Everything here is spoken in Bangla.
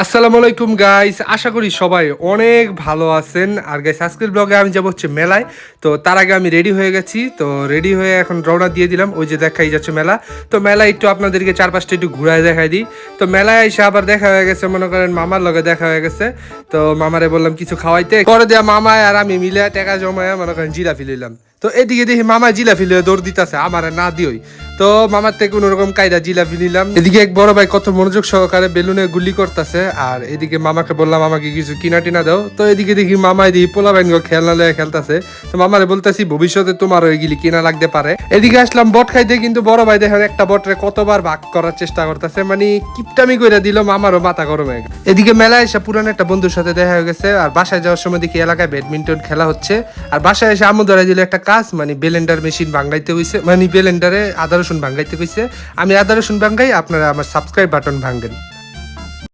আসসালামু আলাইকুম গাইস, আশা করি সবাই অনেক ভালো আছেন। আর গাইস আজকের ব্লগে আমি যাবো হচ্ছে মেলায়। তো তার আগে আমি রেডি হয়ে গেছি, তো রেডি হয়ে এখন রওনা দিয়ে দিলাম। ওই যে দেখাই যাচ্ছে মেলা, তো মেলায় একটু আপনাদেরকে চারপাশটা একটু ঘুরায় দেখাই দিই। তো মেলায় এসে আবার দেখা হয়ে গেছে, মনে করেন মামার লগে দেখা হয়ে গেছে। তো মামারে বললাম কিছু খাওয়াইতে, করে দেয়া মামায় আর আমি মিলে টাকা জমায় মনে করেন জিলাপি লইলাম। তো এদিকে দেখি মামা জিলাপি লিয়ে দৌড় দিতেছে, আমার না দিওই। তো মামার থেকে কোনোরকম কায়দা জিলাপি নিলাম। এদিকে এক বড় ভাই কত মনোযোগ সহকারে বেলুনে গুলি করতেছে, আর এদিকে মামাকে বললাম আমাকে কিছু কিনা টিনা দাও। তো এদিকে দেখি মামা এদিকে পোলা বাইন খেলনা লয়ে খেলতেছে। তো মামারে বলতেছি ভবিষ্যতে তোমার ওইগুলি কিনা লাগতে পারে। এদিকে আসলাম বট খাইতে, কিন্তু বড় ভাই দেখেন একটা বটরে কতবার ভাগ করার চেষ্টা করতেছে, মানে কিপটামি করে দিল, মামারও মাথা গরম হয়ে গেছে। এদিকে মেলায় এসে পুরান একটা বন্ধুর সাথে দেখা হয়ে গেছে, আর বাসায় যাওয়ার সময় দেখি এলাকায় ব্যাডমিন্টন খেলা হচ্ছে। আর বাসায় এসে আমু ধরে দিল একটা কাজ, মানে ব্লেন্ডার মেশিন ভাঙাইতে হইছে, মানে ব্লেন্ডারে আদা রসুন ভাঙাইতে কইছে। আমি আদা রসুন ভাঙাই, আপনারা আমার সাবস্ক্রাইব বাটন ভাঙেন।